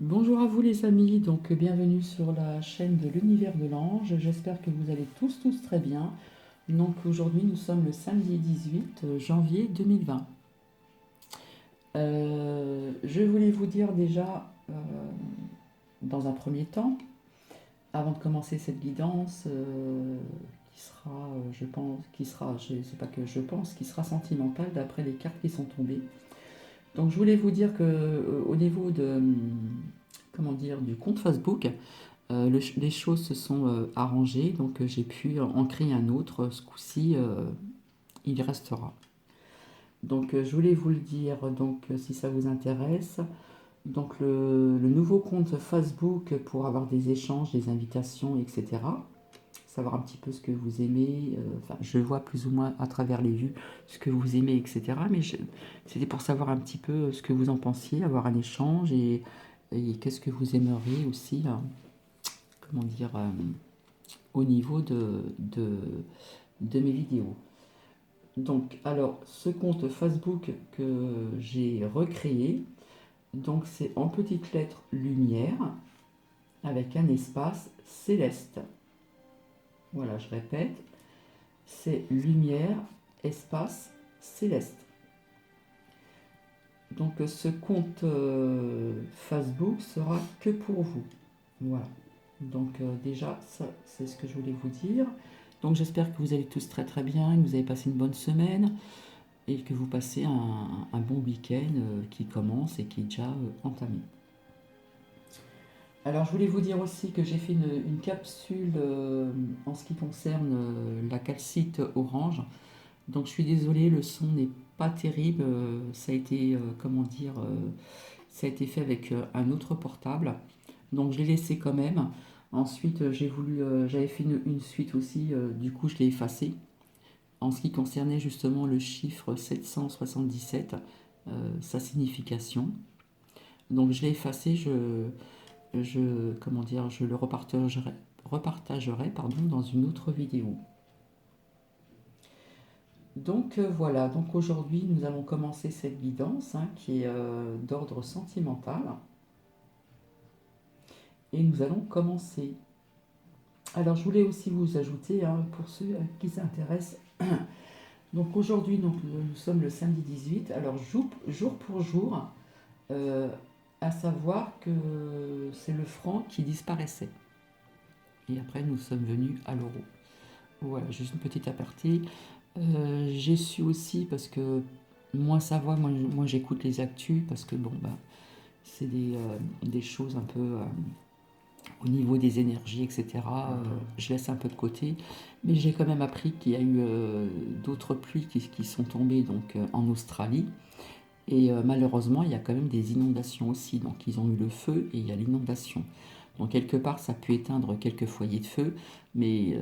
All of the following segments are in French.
Bonjour à vous les amis, donc bienvenue sur la chaîne de l'univers de l'ange. J'espère que vous allez tous très bien. Donc aujourd'hui nous sommes le samedi 18 janvier 2020. Je voulais vous dire déjà dans un premier temps, avant de commencer cette guidance qui sera, je pense, c'est pas que je pense, qui sera sentimentale d'après les cartes qui sont tombées. Donc je voulais vous dire que au niveau de comment dire du compte Facebook, les choses se sont arrangées, donc j'ai pu en créer un autre. Ce coup-ci, il restera. Donc je voulais vous le dire, donc si ça vous intéresse. Donc le nouveau compte Facebook pour avoir des échanges, des invitations, etc. Savoir un petit peu ce que vous aimez. Enfin, je vois plus ou moins à travers les vues ce que vous aimez, etc. Mais c'était pour savoir un petit peu ce que vous en pensiez, avoir un échange et qu'est-ce que vous aimeriez aussi, comment dire, au niveau de mes vidéos. Donc, alors, ce compte Facebook que j'ai recréé, donc c'est en petites lettres lumière avec un espace céleste. Voilà, je répète, c'est lumière, espace céleste. Donc, ce compte Facebook sera que pour vous. Voilà. Donc déjà, ça, c'est ce que je voulais vous dire. Donc j'espère que vous allez tous très bien, que vous avez passé une bonne semaine et que vous passez un bon week-end qui commence et qui est déjà entamé. Alors je voulais vous dire aussi que j'ai fait une capsule en ce qui concerne la calcite orange. Donc je suis désolée, le son n'est pas terrible. Ça a été, comment dire, ça a été fait avec un autre portable. Donc je l'ai laissé quand même. Ensuite, j'avais fait une suite aussi, du coup je l'ai effacé. En ce qui concernait justement le chiffre 777, sa signification. Donc je l'ai effacé, comment dire, je le repartagerai pardon, dans une autre vidéo. Donc voilà, donc aujourd'hui nous allons commencer cette guidance qui est d'ordre sentimental. Et nous allons commencer. Alors je voulais aussi vous ajouter, pour ceux qui s'intéressent, donc aujourd'hui nous sommes le samedi 18, alors jour pour jour, euh, à savoir que c'est le franc qui disparaissait. Et après nous sommes venus à l'euro. Voilà, juste une petite aparté. J'ai su aussi parce que moi ça va, moi j'écoute les actus parce que bon bah c'est des choses un peu au niveau des énergies, etc. Je laisse un peu de côté, mais j'ai quand même appris qu'il y a eu d'autres pluies qui sont tombées donc en Australie. Et malheureusement, il y a quand même des inondations aussi. Donc ils ont eu le feu et il y a l'inondation. Donc quelque part, ça a pu éteindre quelques foyers de feu, mais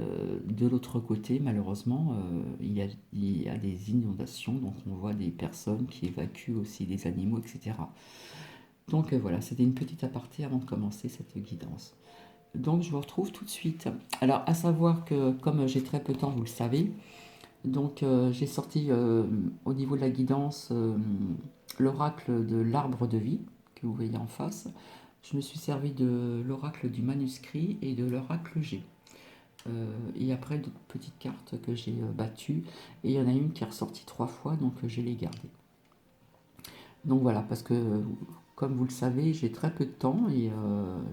de l'autre côté, malheureusement, il y a des inondations. Donc on voit des personnes qui évacuent aussi des animaux, etc. Donc voilà, c'était une petite aparté avant de commencer cette guidance. Donc je vous retrouve tout de suite. Alors à savoir que comme j'ai très peu de temps, vous le savez, donc j'ai sorti au niveau de la guidance l'oracle de l'arbre de vie que vous voyez en face. Je me suis servi de l'oracle du manuscrit et de l'oracle G. Et après d'autres petites cartes que j'ai battues. Et il y en a une qui est ressortie 3 fois, donc je l'ai gardée. Donc voilà, parce que comme vous le savez, j'ai très peu de temps et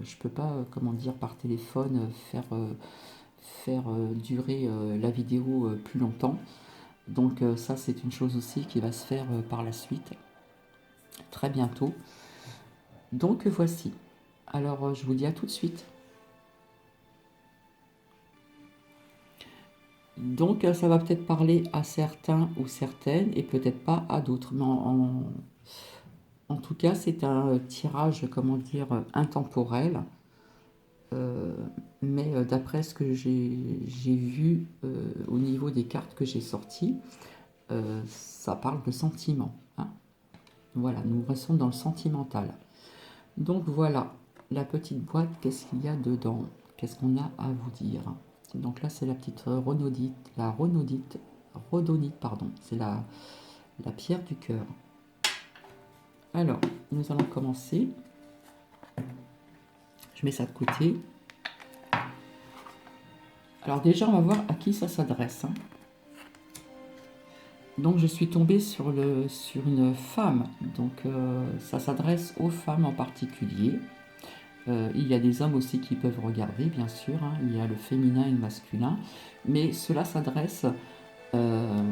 je peux pas, comment dire, par téléphone faire durer la vidéo plus longtemps. Donc ça, c'est une chose aussi qui va se faire par la suite, très bientôt. Donc voici. Alors je vous dis à tout de suite. Donc ça va peut-être parler à certains ou certaines et peut-être pas à d'autres. Mais en tout cas, c'est un tirage, comment dire, intemporel. Euh, mais d'après ce que j'ai vu au niveau des cartes que j'ai sorties, ça parle de sentiment. Voilà, nous restons dans le sentimental. Donc voilà, la petite boîte, qu'est-ce qu'il y a dedans? Qu'est-ce qu'on a à vous dire? Donc là, c'est la petite rhodonite, pardon, c'est la pierre du cœur. Alors, nous allons commencer. Je mets ça de côté. Alors déjà, on va voir à qui ça s'adresse, hein. Donc je suis tombée sur une femme, donc ça s'adresse aux femmes en particulier. Il y a des hommes aussi qui peuvent regarder, bien sûr, hein. Il y a le féminin et le masculin, mais cela s'adresse euh,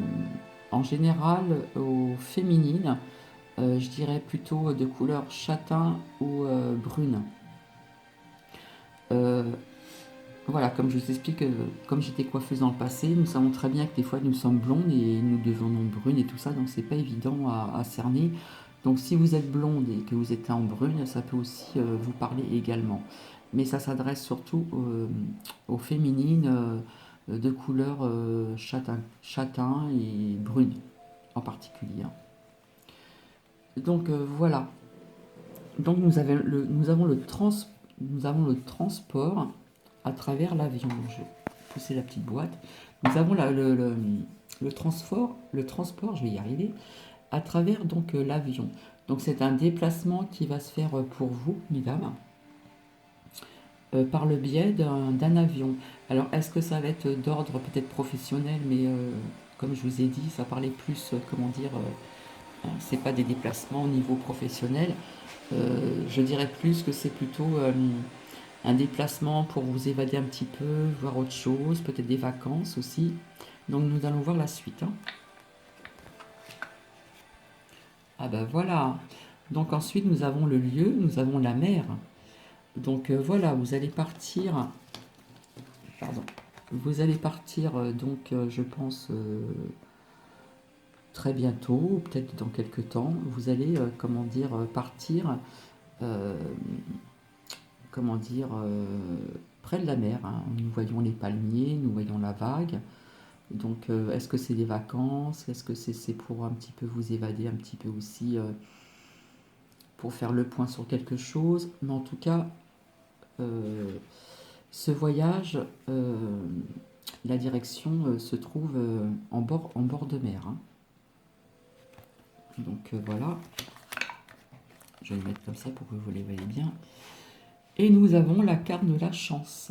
en général aux féminines, je dirais plutôt de couleur châtain ou brune. Euh, voilà, comme je vous explique, comme j'étais coiffeuse dans le passé, nous savons très bien que des fois nous sommes blondes et nous devenons brunes et tout ça, donc c'est pas évident à cerner. Donc si vous êtes blonde et que vous êtes en brune, ça peut aussi vous parler également. Mais ça s'adresse surtout aux féminines de couleur châtain et brune en particulier, hein. Donc voilà. Donc nous avons le transport à travers l'avion. Donc, je vais pousser la petite boîte. Nous avons le transport, je vais y arriver, à travers donc l'avion. Donc c'est un déplacement qui va se faire pour vous, mesdames, par le biais d'un avion. Alors est-ce que ça va être d'ordre peut-être professionnel, mais comme je vous ai dit, ça parlait plus, comment dire, c'est pas des déplacements au niveau professionnel. Je dirais plus que c'est plutôt un déplacement pour vous évader un petit peu, voir autre chose, peut-être des vacances aussi. Donc nous allons voir la suite, hein. Ah ben voilà. Donc ensuite nous avons le lieu, nous avons la mer. Donc voilà, vous allez partir. Pardon. Vous allez partir donc je pense très bientôt, ou peut-être dans quelques temps. Vous allez comment dire partir euh, comment dire près de la mer, hein. Nous voyons les palmiers, nous voyons la vague. Donc, est-ce que c'est des vacances? Est-ce que c'est pour un petit peu vous évader, un petit peu aussi pour faire le point sur quelque chose? Mais en tout cas, euh, ce voyage, la direction se trouve en bord de mer, hein. Donc voilà, je vais le mettre comme ça pour que vous les voyez bien. Et nous avons la carte de la chance.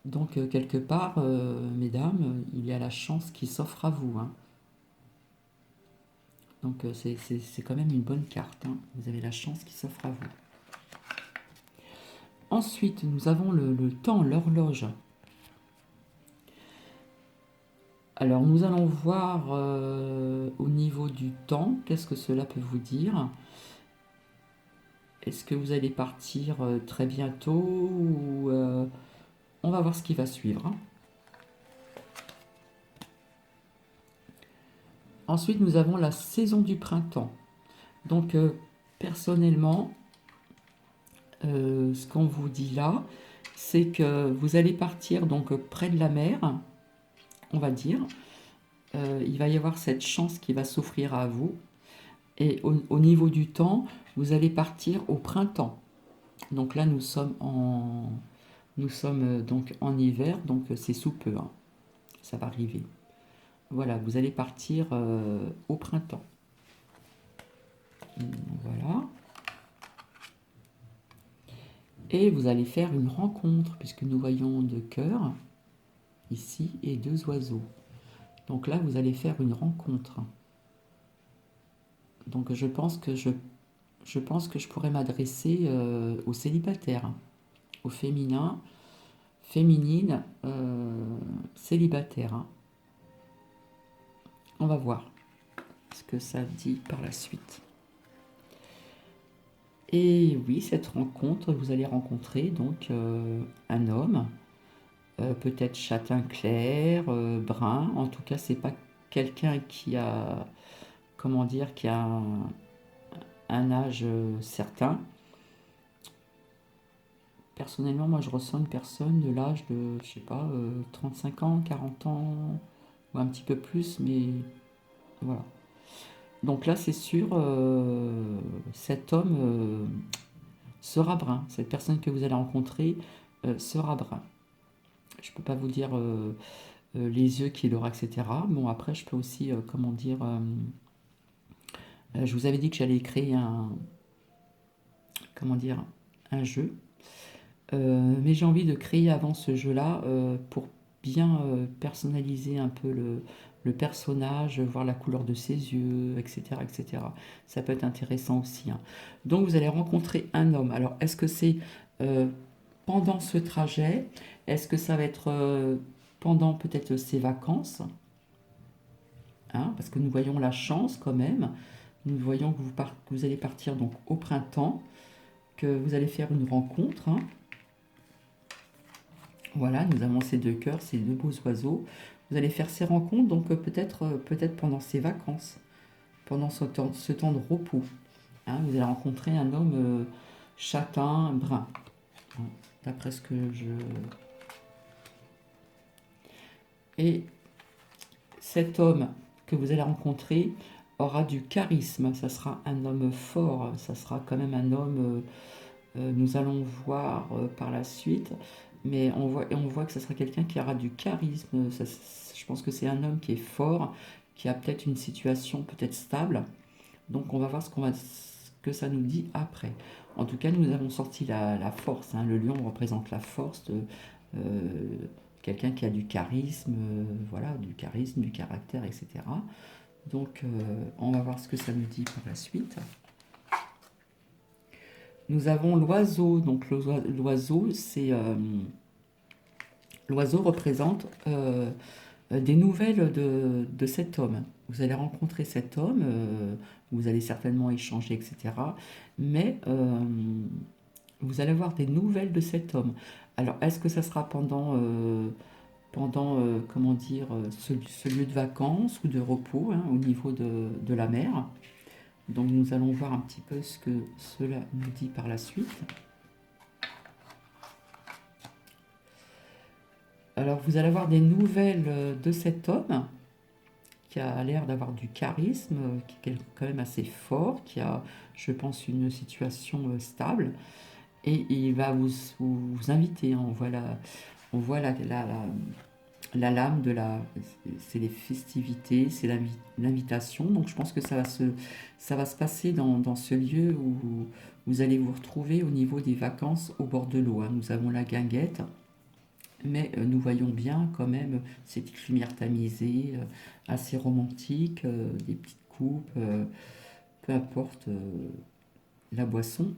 Donc quelque part, mesdames, il y a la chance qui s'offre à vous, hein. Donc c'est quand même une bonne carte, hein. Vous avez la chance qui s'offre à vous. Ensuite, nous avons le temps, l'horloge. Alors nous allons voir au niveau du temps, qu'est-ce que cela peut vous dire? Est-ce que vous allez partir très bientôt ou on va voir ce qui va suivre, hein. Ensuite, nous avons la saison du printemps. Donc personnellement, ce qu'on vous dit là, c'est que vous allez partir donc près de la mer, on va dire. Il va y avoir cette chance qui va s'offrir à vous. Et au niveau du temps, vous allez partir au printemps. Donc là, nous sommes donc en hiver, donc c'est sous peu, hein. Ça va arriver. Voilà, vous allez partir au printemps. Voilà. Et vous allez faire une rencontre, puisque nous voyons deux cœurs ici et deux oiseaux. Donc là, vous allez faire une rencontre. Donc je pense que je pourrais m'adresser aux célibataires, aux féminins, féminines, célibataires, hein. On va voir ce que ça dit par la suite. Et oui, cette rencontre, vous allez rencontrer donc un homme, peut-être châtain clair, brun. En tout cas, c'est pas quelqu'un qui a, comment dire, qui a un âge certain. Personnellement, moi, je ressens une personne de l'âge de, je sais pas, 35 ans, 40 ans, ou un petit peu plus, mais voilà. Donc là, c'est sûr, cet homme sera brun. Cette personne que vous allez rencontrer sera brun. Je ne peux pas vous dire les yeux qu'il aura, etc. Bon, après, je peux aussi, comment dire, je vous avais dit que j'allais créer comment dire, un jeu. Mais j'ai envie de créer avant ce jeu-là pour bien personnaliser un peu le personnage, voir la couleur de ses yeux, etc., etc. Ça peut être intéressant aussi, hein. Donc vous allez rencontrer un homme. Alors est-ce que c'est euh, pendant ce trajet? Est-ce que ça va être pendant peut-être ses vacances, hein? Parce que nous voyons la chance quand même. Nous voyons que que vous allez partir donc au printemps, que vous allez faire une rencontre, hein. Voilà, nous avons ces deux cœurs, ces deux beaux oiseaux. Vous allez faire ces rencontres, donc peut-être pendant ces vacances, pendant ce temps de repos, hein. Vous allez rencontrer un homme châtain, brun, hein, d'après ce que je... Et cet homme que vous allez rencontrer aura du charisme, ça sera un homme fort, ça sera quand même un homme, nous allons voir par la suite, mais on voit que ça sera quelqu'un qui aura du charisme. Je pense que c'est un homme qui est fort, qui a peut-être une situation peut-être stable. Donc on va voir ce que ça nous dit après. En tout cas, nous avons sorti la force, hein. Le lion représente la force, euh, quelqu'un qui a du charisme, voilà, du charisme, du caractère, etc. Donc on va voir ce que ça nous dit par la suite. Nous avons l'oiseau. Donc l'oiseau, l'oiseau représente des nouvelles de cet homme. Vous allez rencontrer cet homme, vous allez certainement échanger, etc. Mais vous allez avoir des nouvelles de cet homme. Alors, est-ce que ça sera pendant comment dire, ce lieu de vacances ou de repos, hein, au niveau de la mer? Donc, nous allons voir un petit peu ce que cela nous dit par la suite. Alors, vous allez avoir des nouvelles de cet homme qui a l'air d'avoir du charisme, qui est quand même assez fort, qui a, je pense, une situation stable. Et il va vous inviter, hein. On voit la lame c'est les festivités, c'est l'invitation. Donc je pense que ça va se passer dans ce lieu où vous allez vous retrouver au niveau des vacances au bord de l'eau, hein. Nous avons la guinguette, mais nous voyons bien quand même ces petites lumières tamisées, assez romantiques, des petites coupes, peu importe la boisson.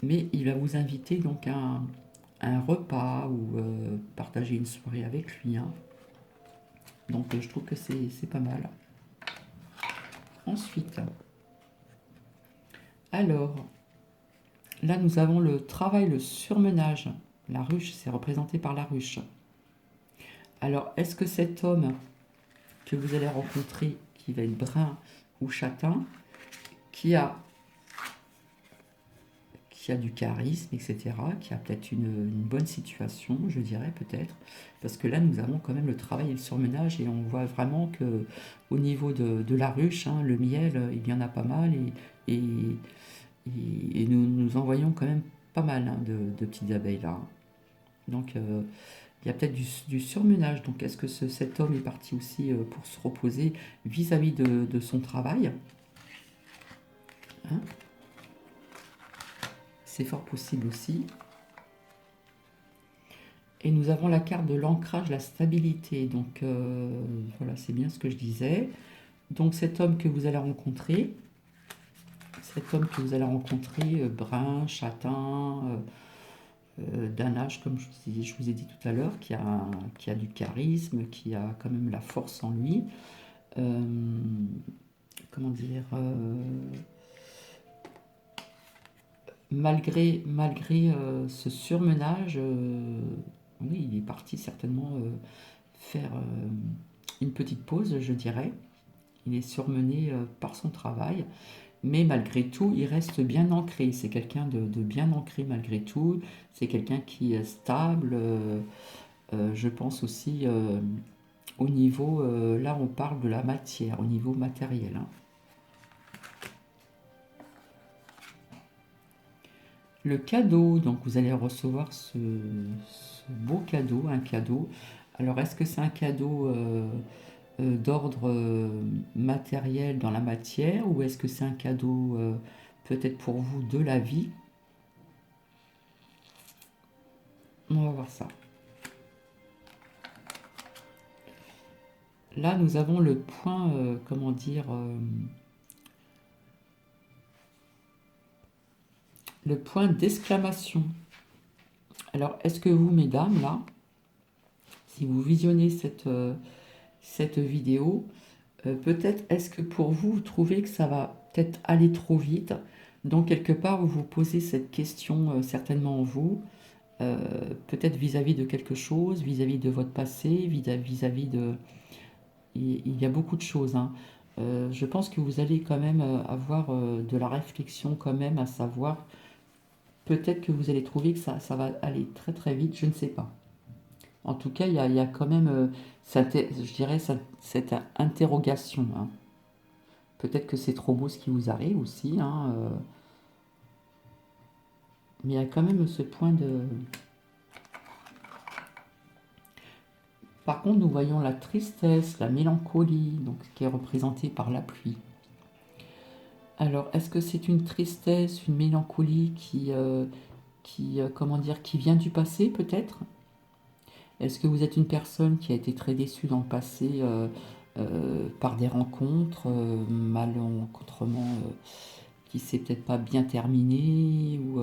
Mais il va vous inviter donc à un repas ou partager une soirée avec lui, hein. Donc je trouve que c'est pas mal. Ensuite, alors, là nous avons le travail, le surmenage. La ruche, c'est représenté par la ruche. Alors, est-ce que cet homme que vous allez rencontrer, qui va être brun ou châtain, qui a qui a du charisme, etc., qui a peut-être une bonne situation, je dirais peut-être, parce que là nous avons quand même le travail et le surmenage et on voit vraiment que au niveau de la ruche, hein, le miel, il y en a pas mal et, et nous envoyons quand même pas mal, hein, de petites abeilles là. Donc il y a peut-être du surmenage. Donc est-ce que cet homme est parti aussi pour se reposer vis-à-vis de son travail, hein? C'est fort possible aussi. Et nous avons la carte de l'ancrage, la stabilité. Donc voilà, c'est bien ce que je disais. Donc cet homme que vous allez rencontrer, brun, châtain, d'un âge, comme je vous ai dit tout à l'heure, qui a du charisme, qui a quand même la force en lui. Euh, comment dire, malgré ce surmenage, oui, il est parti certainement faire une petite pause, je dirais. Il est surmené par son travail, mais malgré tout, il reste bien ancré. C'est quelqu'un de bien ancré malgré tout. C'est quelqu'un qui est stable. Je pense aussi au niveau, là on parle de la matière, au niveau matériel, hein. Le cadeau, donc vous allez recevoir ce beau cadeau, un cadeau. Alors est-ce que c'est un cadeau d'ordre matériel dans la matière ou est-ce que c'est un cadeau peut-être pour vous de la vie? On va voir ça. Là, nous avons le point, comment dire, le point d'exclamation. Alors, est-ce que vous, mesdames, là, si vous visionnez cette vidéo, peut-être est-ce que pour vous, vous trouvez que ça va peut-être aller trop vite? Donc, quelque part, vous vous posez cette question certainement en vous, peut-être vis-à-vis de quelque chose, vis-à-vis de votre passé, vis-à-vis de... Il y a beaucoup de choses, hein. Je pense que vous allez quand même avoir de la réflexion quand même, à savoir, peut-être que vous allez trouver que ça va aller très très vite, je ne sais pas. En tout cas, il y a quand même, je dirais, cette interrogation, hein. Peut-être que c'est trop beau ce qui vous arrive aussi, hein, mais il y a quand même ce point de... Par contre, nous voyons la tristesse, la mélancolie, donc qui est représentée par la pluie. Alors, est-ce que c'est une tristesse, une mélancolie comment dire, qui vient du passé peut-être? Est-ce que vous êtes une personne qui a été très déçue dans le passé par des rencontres, malencontrement, qui s'est peut-être pas bien terminées ou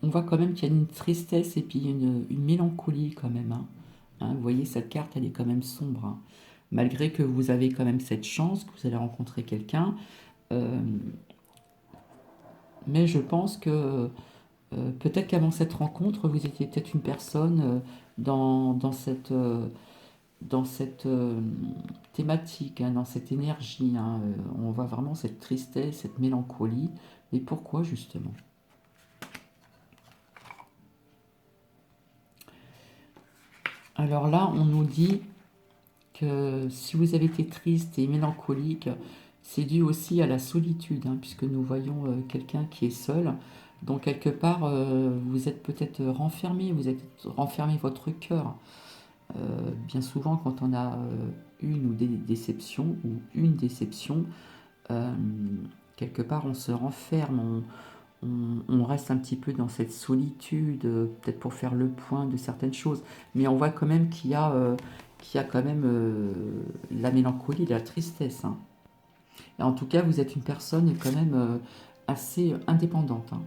on voit quand même qu'il y a une tristesse et puis une mélancolie quand même, hein. Hein, vous voyez, cette carte, elle est quand même sombre, hein. Malgré que vous avez quand même cette chance, que vous allez rencontrer quelqu'un, euh, mais je pense que peut-être qu'avant cette rencontre, vous étiez peut-être une personne dans cette thématique, hein, dans cette énergie, hein. On voit vraiment cette tristesse, cette mélancolie. Et pourquoi justement? Alors là, on nous dit que si vous avez été triste et mélancolique, c'est dû aussi à la solitude, hein, puisque nous voyons quelqu'un qui est seul. Donc quelque part, vous êtes peut-être renfermé, vous êtes renfermé votre cœur. Bien souvent, quand on a une ou des déceptions, ou une déception, euh, quelque part on se renferme, on reste un petit peu dans cette solitude, peut-être pour faire le point de certaines choses. Mais on voit quand même qu'il y a quand même la mélancolie, la tristesse, hein. Et en tout cas, vous êtes une personne quand même assez indépendante, hein.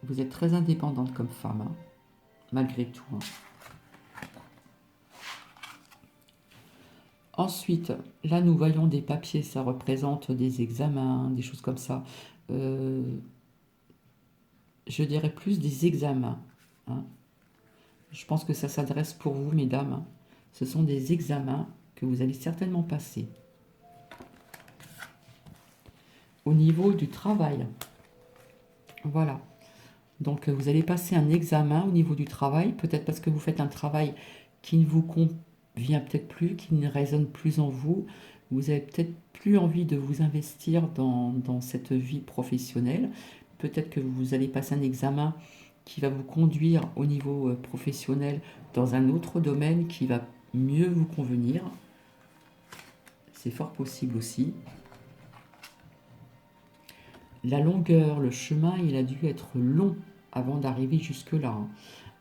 Vous êtes très indépendante comme femme, hein, malgré tout, hein. Ensuite, là, nous voyons des papiers, ça représente des examens, des choses comme ça. Euh, je dirais plus des examens, hein. Je pense que ça s'adresse pour vous, mesdames, hein. Ce sont des examens que vous allez certainement passer. Au niveau du travail, voilà. Donc, vous allez passer un examen au niveau du travail, peut-être parce que vous faites un travail qui ne vous convient peut-être plus, qui ne résonne plus en vous. Vous avez peut-être plus envie de vous investir dans cette vie professionnelle. Peut-être que vous allez passer un examen qui va vous conduire au niveau professionnel dans un autre domaine qui va mieux vous convenir. C'est fort possible aussi. La longueur, le chemin, il a dû être long avant d'arriver jusque-là, hein.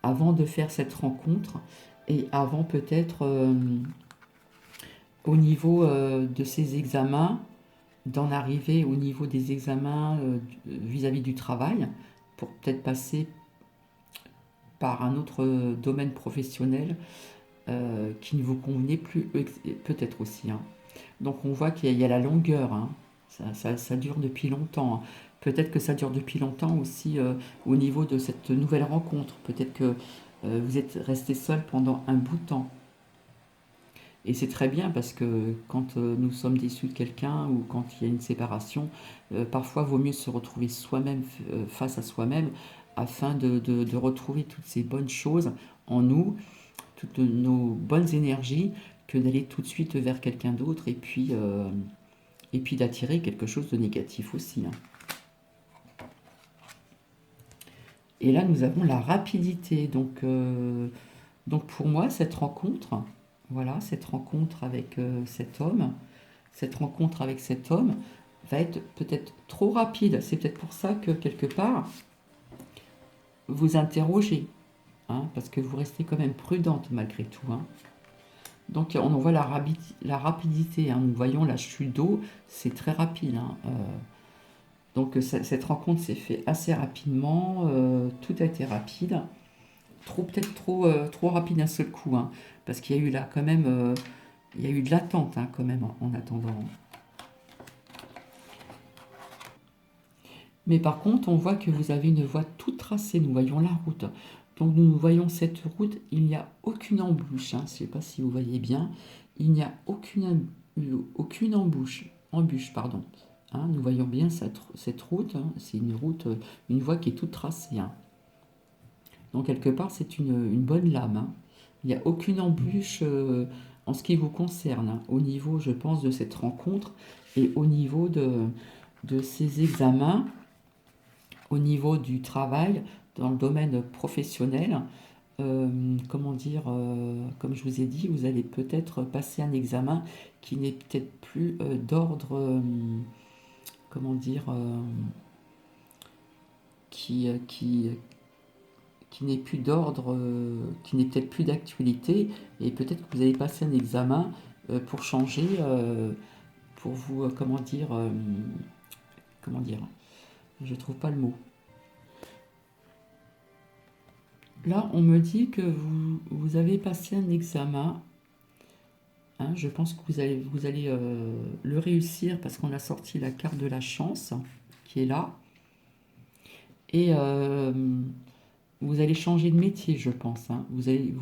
Avant de faire cette rencontre et avant peut-être au niveau de ces examens, d'en arriver au niveau des examens vis-à-vis du travail, pour peut-être passer par un autre domaine professionnel qui ne vous convenait plus, peut-être aussi, hein. Donc on voit qu'il y a la longueur, hein. Ça dure depuis longtemps, hein. Peut-être que ça dure depuis longtemps aussi au niveau de cette nouvelle rencontre. Peut-être que vous êtes resté seul pendant un bout de temps. Et c'est très bien parce que quand nous sommes déçus de quelqu'un ou quand il y a une séparation, parfois vaut mieux se retrouver soi-même face à soi-même afin de retrouver toutes ces bonnes choses en nous, toutes nos bonnes énergies, que d'aller tout de suite vers quelqu'un d'autre et puis d'attirer quelque chose de négatif aussi, hein. Et là, nous avons la rapidité. Donc pour moi, cette rencontre, voilà, cette rencontre avec cette rencontre avec cet homme va être peut-être trop rapide. C'est peut-être pour ça que quelque part, vous interrogez, hein, parce que vous restez quand même prudente malgré tout, hein. Donc on voit la rapidité, hein. Nous voyons la chute d'eau, c'est très rapide, hein. Donc cette rencontre s'est faite assez rapidement, tout a été rapide, peut-être trop rapide d'un seul coup, hein, parce qu'il y a eu là quand même, il y a eu de l'attente, hein, quand même en attendant. Mais par contre, on voit que vous avez une voie toute tracée, nous voyons la route. Donc nous voyons cette route, il n'y a aucune embûche, hein. Je ne sais pas si vous voyez bien, il n'y a aucune embûche, pardon. Hein, nous voyons bien cette route, hein. C'est une route, une voie qui est toute tracée, hein. Donc quelque part, c'est une bonne lame, hein. Il n'y a aucune embûche en ce qui vous concerne, hein, au niveau, je pense, de cette rencontre et au niveau de ces examens, au niveau du travail, dans le domaine professionnel. Comment dire, comme je vous ai dit, vous allez peut-être passer un examen qui n'est peut-être plus d'ordre, comment dire, qui, qui n'est plus d'ordre, qui n'est peut-être plus d'actualité, et peut-être que vous allez passer un examen pour changer, pour vous, comment dire, je trouve pas le mot. Là, on me dit que vous avez passé un examen, hein. Je pense que vous allez le réussir parce qu'on a sorti la carte de la chance qui est là. Et vous allez changer de métier, je pense, hein. Vous allez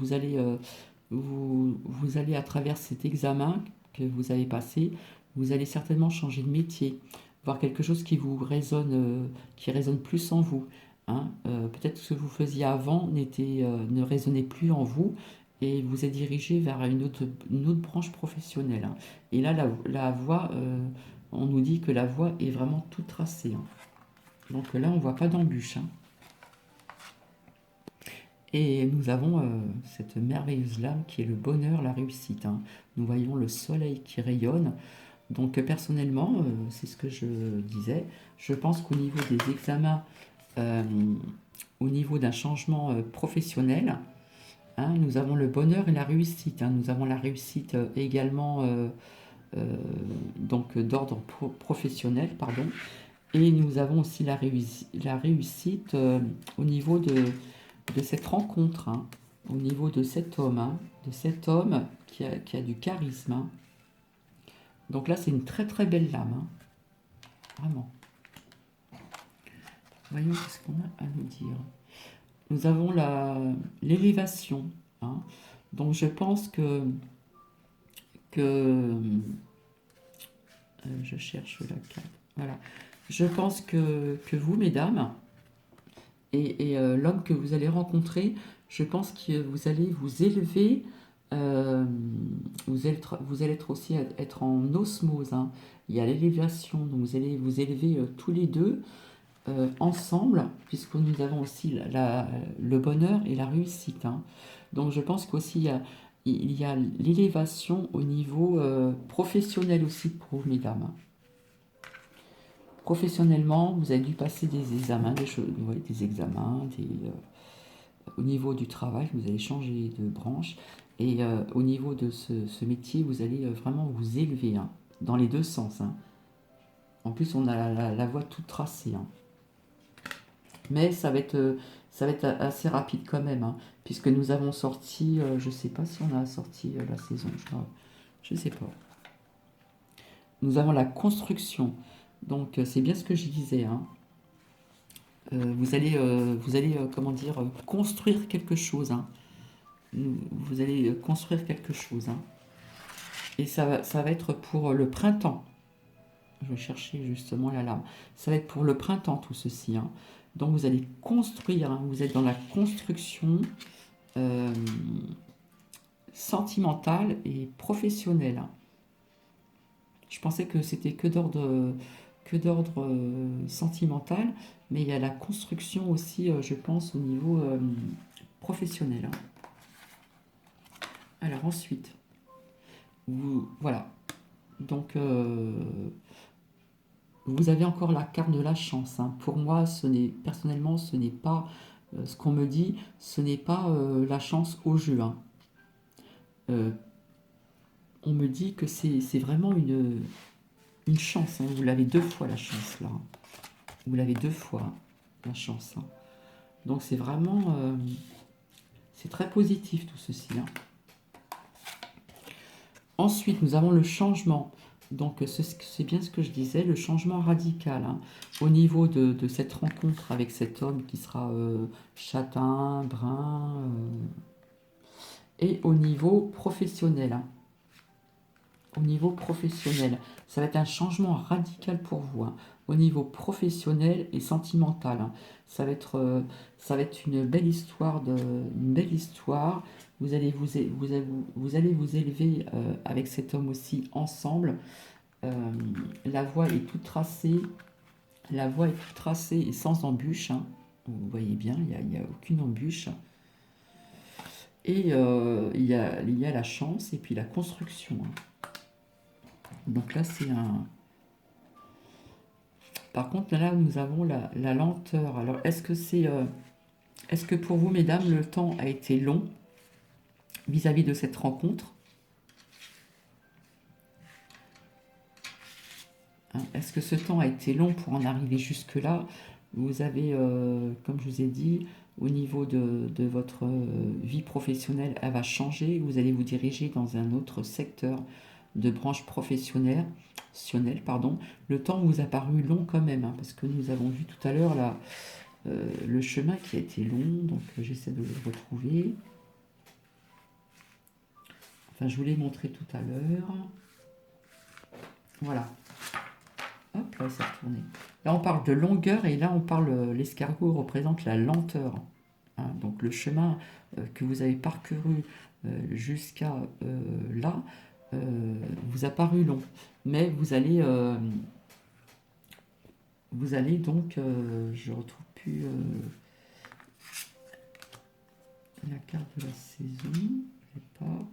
à travers cet examen que vous avez passé, vous allez certainement changer de métier, voir quelque chose qui vous résonne, qui résonne plus en vous, hein. Peut-être que ce que vous faisiez avant ne résonnait plus en vous et vous êtes dirigé vers une autre branche professionnelle, hein. Et là, la voie, on nous dit que la voie est vraiment toute tracée, hein. Donc là, on ne voit pas d'embûche, hein. Et nous avons cette merveilleuse lame qui est le bonheur, la réussite, hein. Nous voyons le soleil qui rayonne. Donc personnellement, c'est ce que je disais, je pense qu'au niveau des examens, euh, au niveau d'un changement professionnel, hein, nous avons le bonheur et la réussite, hein. Nous avons la réussite également donc d'ordre professionnel, pardon. Et nous avons aussi la réussite au niveau de cette rencontre, hein, au niveau de cet homme, hein, qui a du charisme, hein. Donc là, c'est une très très belle lame, hein, vraiment. Voyons ce qu'on a à nous dire. Nous avons l'élévation, hein. Donc je pense que je cherche la carte. Voilà. Je pense que vous, mesdames, et l'homme que vous allez rencontrer, je pense que vous allez vous élever, euh, vous allez être aussi être en osmose, hein. Il y a l'élévation, donc vous allez vous élever tous les deux ensemble, puisque nous avons aussi le bonheur et la réussite, hein. Donc je pense qu'aussi il y a l'élévation au niveau professionnel aussi pour vous, mesdames, hein. Professionnellement, vous avez dû passer des examens, des examens, au niveau du travail, vous allez changer de branche. Et au niveau de ce métier, vous allez vraiment vous élever, hein, dans les deux sens, hein. En plus, on a la voie toute tracée, hein. Mais ça va être assez rapide quand même, hein, puisque nous avons sorti, je ne sais pas si on a sorti la saison, je ne sais pas. Nous avons la construction. Donc c'est bien ce que je disais, hein. Vous allez comment dire, construire quelque chose, hein. Vous allez construire quelque chose, hein. Et ça va être pour le printemps. Je vais chercher justement la lame. Ça va être pour le printemps tout ceci, hein. Donc vous allez construire, hein. Vous êtes dans la construction euh, sentimentale et professionnelle, hein. Je pensais que c'était que d'ordre sentimental, mais il y a la construction aussi, je pense, au niveau professionnel, hein. Alors ensuite, voilà. Donc, vous avez encore la carte de la chance, hein. Pour moi, personnellement, ce n'est pas ce qu'on me dit, ce n'est pas la chance au jeu, hein. Euh, on me dit que c'est vraiment une chance, hein. Vous l'avez 2 fois la chance là. Vous l'avez 2 fois, hein, la chance, hein. Donc c'est vraiment... c'est très positif tout ceci, hein. Ensuite, nous avons le changement. Donc c'est bien ce que je disais, le changement radical, hein, au niveau de cette rencontre avec cet homme qui sera châtain, brun, et au niveau professionnel, hein. Au niveau professionnel, ça va être un changement radical pour vous, hein, au niveau professionnel et sentimental, hein. Ça va être une belle histoire. Vous allez vous allez vous élever avec cet homme aussi ensemble. Euh, la voie est toute tracée. La voie est toute tracée et sans embûche, hein. Vous voyez bien, il n'y a aucune embûche. Et il y a la chance et puis la construction, hein. Donc là, c'est un... Par contre, là, nous avons la lenteur. Alors, est-ce que pour vous, mesdames, le temps a été long vis-à-vis de cette rencontre, hein? Est-ce que ce temps a été long pour en arriver jusque-là? Vous avez, comme je vous ai dit, au niveau de votre vie professionnelle, elle va changer. Vous allez vous diriger dans un autre secteur de branche professionnelle. Pardon. Le temps vous a paru long quand même, hein, parce que nous avons vu tout à l'heure là, le chemin qui a été long. Donc j'essaie de le retrouver. Enfin, je vous l'ai montré tout à l'heure. Voilà. Hop, là, c'est retourné. Là, on parle de longueur et là, on parle, l'escargot représente la lenteur, hein. Donc, le chemin que vous avez parcouru jusqu'à là vous a paru long. Mais vous allez donc, je retrouve plus la carte de la saison, je l'ai pas.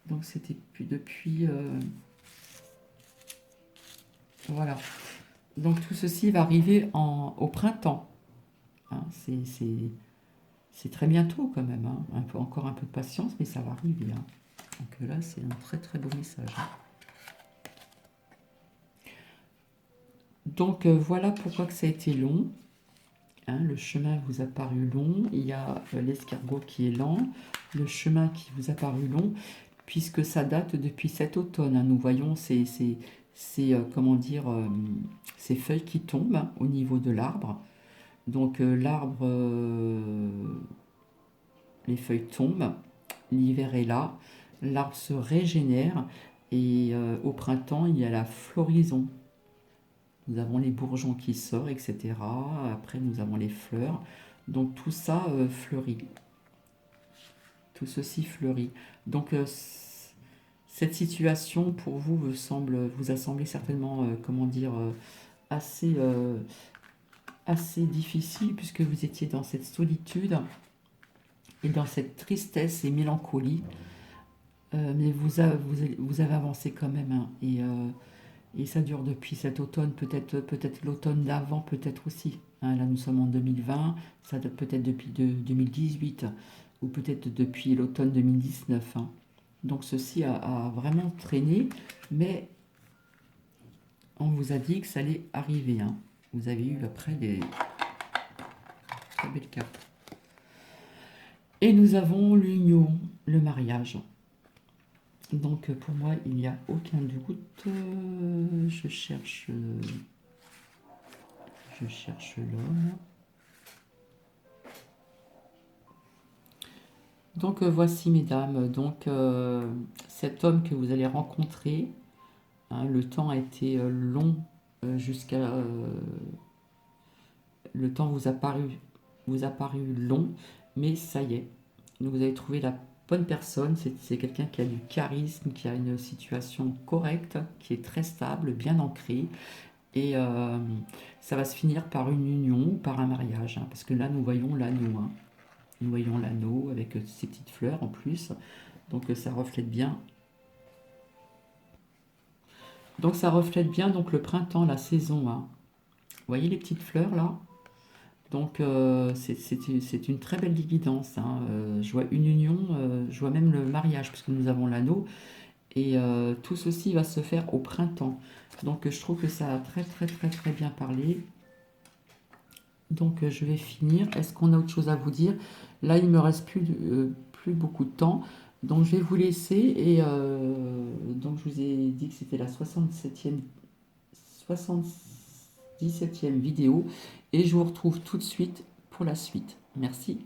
Donc, c'était plus depuis... voilà. Donc tout ceci va arriver au printemps, hein. C'est très bientôt quand même, hein. Encore un peu de patience, mais ça va arriver, hein. Donc là, c'est un très très beau message, hein. Donc voilà pourquoi que ça a été long, hein. Le chemin vous a paru long, il y a l'escargot qui est lent, le chemin qui vous a paru long, puisque ça date depuis cet automne, hein. Nous voyons comment dire, ces feuilles qui tombent, hein, au niveau de l'arbre. Donc l'arbre, les feuilles tombent, l'hiver est là, l'arbre se régénère et au printemps, il y a la floraison. Nous avons les bourgeons qui sortent, etc. Après, nous avons les fleurs. Donc tout ça fleurit. Tout ceci fleurit. Donc cette situation pour vous vous a semblé certainement, comment dire, assez, assez difficile puisque vous étiez dans cette solitude et dans cette tristesse et mélancolie. Mais vous avez avancé quand même, hein. Et ça dure depuis cet automne, peut-être l'automne d'avant, peut-être aussi, hein. Là, nous sommes en 2020, ça date peut-être depuis 2018 ou peut-être depuis l'automne 2019, hein. Donc ceci a vraiment traîné, mais on vous a dit que ça allait arriver, hein. Vous avez eu après des très belles cartes. Et nous avons l'union, le mariage. Donc pour moi, il n'y a aucun doute. Je cherche l'homme. Donc voici, mesdames, donc cet homme que vous allez rencontrer, hein, le temps a été long jusqu'à... le temps vous a paru long, mais ça y est, vous avez trouvé la bonne personne. C'est quelqu'un qui a du charisme, qui a une situation correcte, qui est très stable, bien ancrée. Et ça va se finir par une union ou par un mariage, hein, parce que là, nous voyons l'anneau, hein. Nous voyons l'anneau avec ces petites fleurs en plus. Donc ça reflète bien. Donc ça reflète bien donc le printemps, la saison, hein. Vous voyez les petites fleurs là? Donc c'est une très belle guidance, hein. Je vois une union, je vois même le mariage, puisque nous avons l'anneau, et tout ceci va se faire au printemps. Donc je trouve que ça a très très très très bien parlé. Donc je vais finir. Est-ce qu'on a autre chose à vous dire? Là, il me reste plus beaucoup de temps. Donc je vais vous laisser. Et donc je vous ai dit que c'était la 77e vidéo. Et je vous retrouve tout de suite pour la suite. Merci.